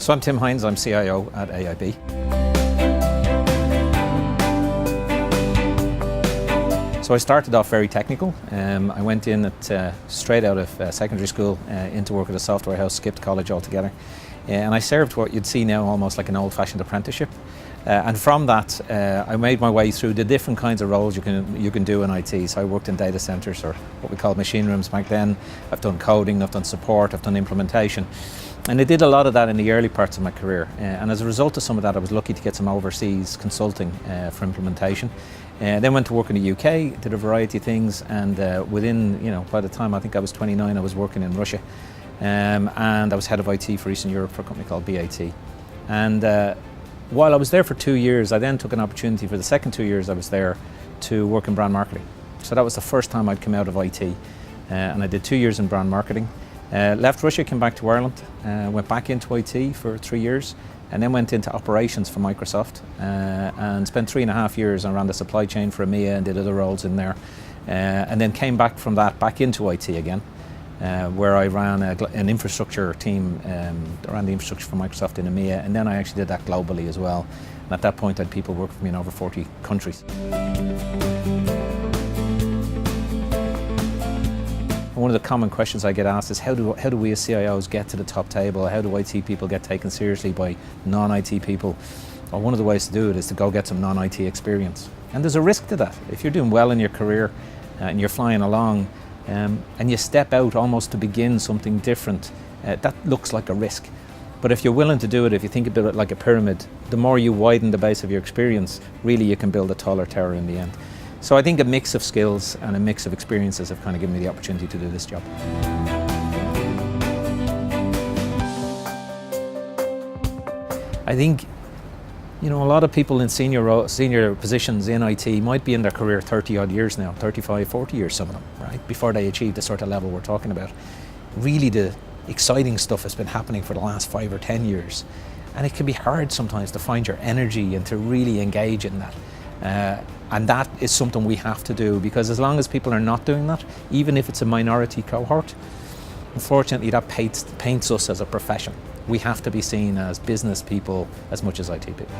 So I'm Tim Hynes, I'm CIO at AIB. So I started off very technical. I went in straight out of secondary school into work at a software house, skipped college altogether. And I served what you'd see now almost like an old-fashioned apprenticeship. And from that, I made my way through the different kinds of roles you can do in IT. So I worked in data centers, or what we called machine rooms back then. I've done coding, I've done support, I've done implementation. And I did a lot of that in the early parts of my career. And as a result of some of that, I was lucky to get some overseas consulting for implementation. Then went to work in the UK, did a variety of things, and by the time I think I was 29, I was working in Russia. And I was head of IT for Eastern Europe for a company called BAT. And while I was there for 2 years, I then took an opportunity for the second 2 years I was there to work in brand marketing. So that was the first time I'd come out of IT. And I did 2 years in brand marketing. Left Russia, came back to Ireland, went back into IT for 3 years, and then went into operations for Microsoft and spent 3.5 years and ran the supply chain for EMEA and did other roles in there. And then came back from that back into IT again, where I ran an infrastructure team, ran the infrastructure for Microsoft in EMEA, and then I actually did that globally as well. And at that point I had people working for me in over 40 countries. One of the common questions I get asked is how do we as CIOs get to the top table? How do IT people get taken seriously by non-IT people? Well, one of the ways to do it is to go get some non-IT experience. And there's a risk to that. If you're doing well in your career and you're flying along and you step out almost to begin something different, that looks like a risk. But if you're willing to do it, if you think about it like a pyramid, the more you widen the base of your experience, really you can build a taller tower in the end. So I think a mix of skills and a mix of experiences have kind of given me the opportunity to do this job. I think, a lot of people in senior positions in IT might be in their career 30 odd years now, 35, 40 years, some of them, right, before they achieve the sort of level we're talking about. Really the exciting stuff has been happening for the last 5 or 10 years. And it can be hard sometimes to find your energy and to really engage in that. And that is something we have to do, because as long as people are not doing that, even if it's a minority cohort, unfortunately that paints us as a profession. We have to be seen as business people as much as IT people.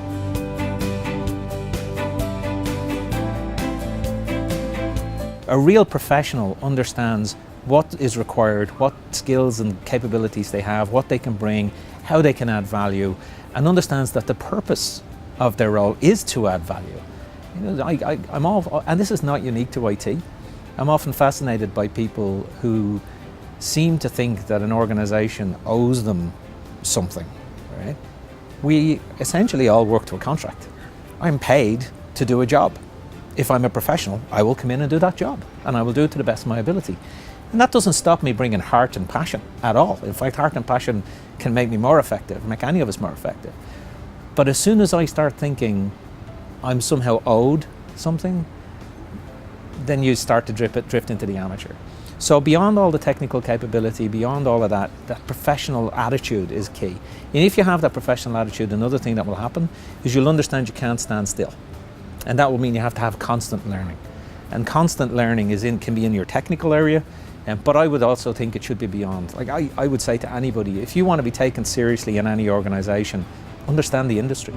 A real professional understands what is required, what skills and capabilities they have, what they can bring, how they can add value, and understands that the purpose of their role is to add value. And this is not unique to IT. I'm often fascinated by people who seem to think that an organization owes them something, right? We essentially all work to a contract. I'm paid to do a job. If I'm a professional, I will come in and do that job, and I will do it to the best of my ability. And that doesn't stop me bringing heart and passion at all. In fact, heart and passion can make me more effective, make any of us more effective. But as soon as I start thinking I'm somehow owed something, then you start to drift into the amateur. So beyond all the technical capability, beyond all of that, that professional attitude is key. And if you have that professional attitude, another thing that will happen is you'll understand you can't stand still. And that will mean you have to have constant learning. And constant learning can be in your technical area, but I would also think it should be beyond. Like I would say to anybody, if you want to be taken seriously in any organization, understand the industry.